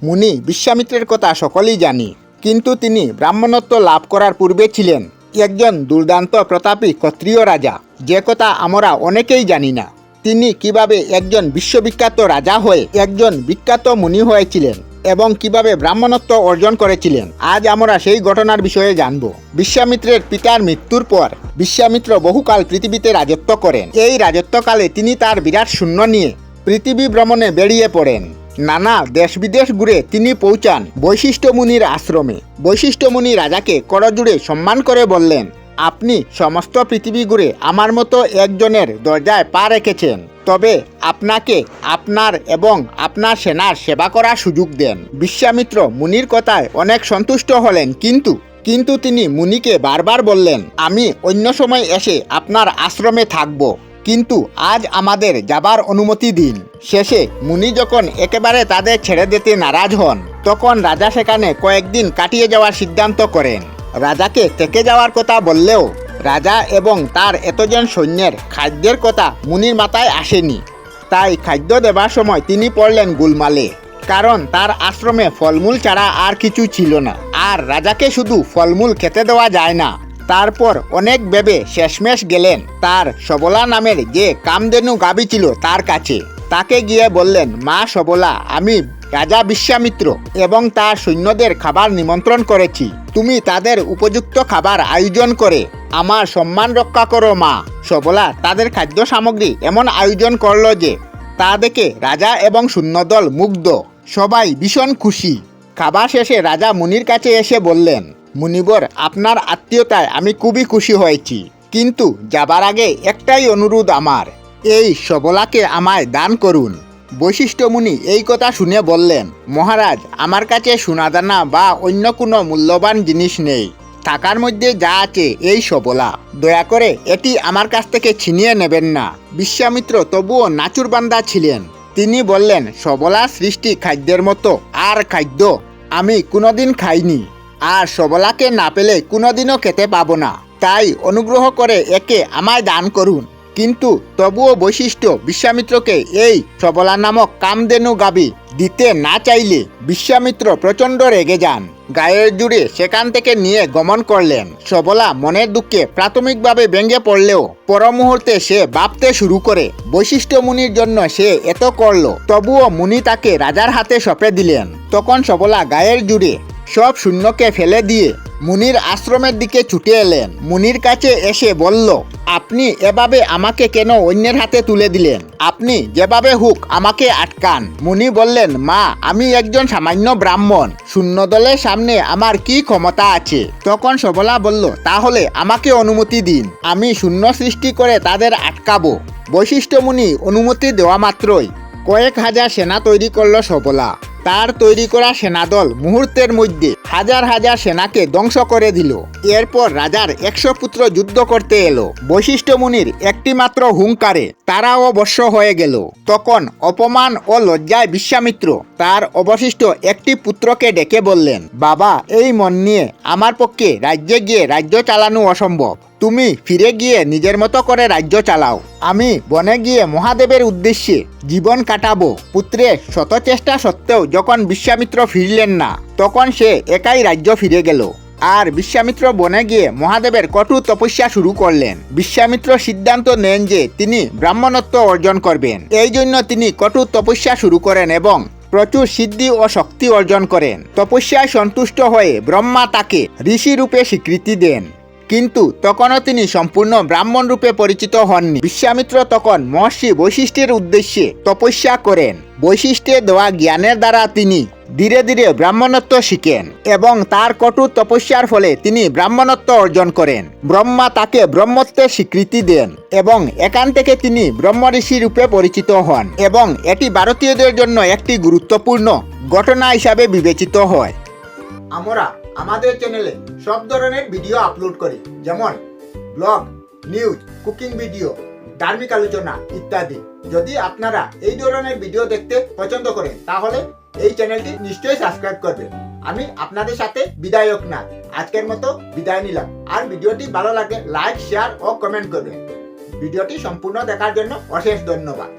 মুনি বিশ্বামিত্রের কথা সকলেই জানি, কিন্তু তিনি ব্রাহ্মণত্ব লাভ করার পূর্বে ছিলেন একজন দুর্দান্ত প্রতাপী ক্ষত্রিয় রাজা, যে কথা আমরা অনেকেই জানি না। তিনি কিভাবে একজন বিশ্ববিখ্যাত রাজা হয়ে একজন বিখ্যাত মুনি হয়েছিলেন এবং কিভাবে ব্রাহ্মণত্ব অর্জন করেছিলেন, আজ আমরা সেই ঘটনার বিষয়ে জানব। বিশ্বামিত্রের পিতার মৃত্যুর পর বিশ্বামিত্র বহুকাল পৃথিবীতে রাজত্ব করেন। এই রাজত্বকালে তিনি তার বিরাট সৈন্য নিয়ে পৃথিবী ভ্রমণে বেরিয়ে পড়েন। নানা দেশ বিদেশ ঘুরে তিনি পৌঁছান বৈশিষ্ট্য মুনির আশ্রমে। বৈশিষ্ট্য মুনি রাজাকে করজোড়ে সম্মান করে বললেন, আপনি সমস্ত পৃথিবী ঘুরে আমার মতো একজনের দরজায় পা রেখেছেন, তবে আপনাকে আপনার এবং আপনার সেনার সেবা করার সুযোগ দেন। বিশ্বামিত্র মুনির কথায় অনেক সন্তুষ্ট হলেন, কিন্তু তিনি মুনিকে বারবার বললেন, আমি অন্য সময় এসে আপনার আশ্রমে থাকব, কিন্তু আজ আমাদের যাবার অনুমতি দিন। শেষে মুনি যখন একেবারে তাদের ছেড়ে দিতে নারাজ হন, তখন রাজা সেখানে কয়েকদিন কাটিয়ে যাওয়ার সিদ্ধান্ত করেন। রাজাকে থেকে যাওয়ার কথা বললেও রাজা এবং তার এতজন সৈন্যের খাদ্যের কথা মুনির মাথায় আসেনি। তাই খাদ্য দেবার সময় তিনি পড়লেন গোলমালে, কারণ তার আশ্রমে ফলমূল ছাড়া আর কিছু ছিল না, আর রাজাকে শুধু ফলমূল খেতে দেওয়া যায় না। তারপর অনেক ভেবে শেষমেশ গেলেন তার সবলা নামের যে কামধেনু গাভী ছিল তার কাছে। তাকে গিয়ে বললেন, মা সবলা, আমি রাজা বিশ্বামিত্র এবং তার সৈন্যদের খাবার নিমন্ত্রণ করেছি, তুমি তাদের উপযুক্ত খাবার আয়োজন করে আমার সম্মান রক্ষা করো মা। সবলা তাদের খাদ্য সামগ্রী এমন আয়োজন করলো যে তা দেখে রাজা এবং সৈন্যদল মুগ্ধ, সবাই ভীষণ খুশি। খাবার শেষে রাজা মুনির কাছে এসে বললেন, মুনিবর, আপনার আত্মীয়তায় আমি খুবই খুশি হয়েছি, কিন্তু যাবার আগে একটাই অনুরোধ আমার, এই সবলাকে আমায় দান করুন। বৈশিষ্ট্য মুনি এই কথা শুনে বললেন, মহারাজ, আমার কাছে সোনাদানা বা অন্য কোনো মূল্যবান জিনিস নেই, টাকার মধ্যে যা আছে এই সবলা, দয়া করে এটি আমার কাছ থেকে ছিনিয়ে নেবেন না। বিশ্বামিত্র তবুও নাচুরবান্দা ছিলেন। তিনি বললেন, সবলা সৃষ্টি খাদ্যের মতো, আর খাদ্য আমি কোনোদিন খাইনি, আর সবলাকে না পেলে কোনোদিনও খেতে পাবো না, তাই অনুগ্রহ করে একে আমায় দান করুন। কিন্তু তবুও বৈশিষ্ট্য বিশ্বামিত্রকে এই সবলা নামক কামধেনু গাভী দিতে না চাইলে বিশ্বামিত্র প্রচণ্ড রেগে যান। গায়ের জুড়ে সেখান থেকে নিয়ে গমন করলেন। সবলা মনের দুঃখে প্রাথমিকভাবে ভেঙে পড়লেও পর মুহূর্তে সে ভাবতে শুরু করে বৈশিষ্ট্য মুনির জন্য সে এত করলো, তবুও মুনি তাকে রাজার হাতে সঁপে দিলেন। তখন সবলা গায়ের জুড়ে সব শূন্যকে ফেলে দিয়ে মুনির আশ্রমের দিকে ছুটে এলেন। মুনির কাছে এসে বলল, আপনি এভাবে আমাকে কেন অন্যের হাতে তুলে দিলেন? আপনি যেভাবে হোক আমাকে আটকান। মুনি বললেন, মা, আমি একজন সামান্য ব্রাহ্মণ, শূন্যদলের সামনে আমার কি ক্ষমতা আছে? তখন সবলা বলল, তাহলে আমাকে অনুমতি দিন, আমি শূন্য সৃষ্টি করে তাদের আটকাবো। বৈশিষ্ট্য মুনি অনুমতি দেওয়া মাত্রই কয়েক হাজার সেনা তৈরি করলো সবলা। তার তৈরি করা সেনাদল মুহূর্তের মধ্যে হাজার হাজার সেনাকে ধ্বংস করে দিল। এরপর রাজার 100 পুত্র যুদ্ধ করতে এলো। বৈশিষ্ট্য মুনির একটি মাত্র হুঙ্কারে তারাও বশ্য হয়ে গেল। তখন অপমান ও লজ্জায় বিশ্বামিত্র তার অবশিষ্ট একটি পুত্রকে ডেকে বললেন, বাবা, এই মন নিয়ে আমার পক্ষে রাজ্যে গিয়ে রাজ্য চালানো অসম্ভব, তুমি ফিরে গিয়ে নিজের মতো করে রাজ্য চালাও, আমি বনে গিয়ে মহাদেবের উদ্দেশ্যে জীবন কাটাবো। পুত্রের শত চেষ্টা সত্ত্বেও যখন বিশ্বামিত্র ফিরলেন না, তখন সে একাই রাজ্য ফিরে গেল। আর বিশ্বামিত্র বনে গিয়ে মহাদেবের কঠোর তপস্যা শুরু করলেন। বিশ্বামিত্র সিদ্ধান্ত নেন যে তিনি ব্রাহ্মণত্ব অর্জন করবেন। এই জন্য তিনি কঠোর তপস্যা শুরু করেন এবং প্রচুর সিদ্ধি ও শক্তি অর্জন করেন। তপস্যায় সন্তুষ্ট হয়ে ব্রহ্মা তাকে ঋষি রূপে স্বীকৃতি দেন, কিন্তু তখনও তিনি সম্পূর্ণ ব্রাহ্মণ রূপে পরিচিত হননি। বিশ্বামিত্র তখন মহর্ষি বৈশিষ্ট্যের উদ্দেশ্যে তপস্যা করেন। বৈশিষ্ট্যে দেওয়া জ্ঞানের দ্বারা তিনি ধীরে ধীরে ব্রাহ্মণত্ব শিখেন এবং তার কঠোর তপস্যার ফলে তিনি ব্রাহ্মণত্ব অর্জন করেন। ব্রহ্মা তাকে ব্রহ্মত্বের স্বীকৃতি দেন এবং এখান থেকে তিনি ব্রহ্ম ঋষি রূপে পরিচিত হন এবং এটি ভারতীয়দের জন্য একটি গুরুত্বপূর্ণ ঘটনা হিসাবে বিবেচিত হয়। আমরা আমাদের চ্যানেলে সব ধরনের ভিডিও আপলোড করি, যেমন ব্লগ, নিউজ, কুকিং ভিডিও, ধার্মিক আলোচনা ইত্যাদি। যদি আপনারা এই ধরনের ভিডিও দেখতে পছন্দ করেন, তাহলে এই চ্যানেলটি নিশ্চয়ই সাবস্ক্রাইব করবেন। আমি আপনাদের সাথে বিদায়ক না, আজকের মতো বিদায় নিলাম। আর ভিডিওটি ভালো লাগে লাইক, শেয়ার ও কমেন্ট করবেন। ভিডিওটি সম্পূর্ণ দেখার জন্য অশেষ ধন্যবাদ।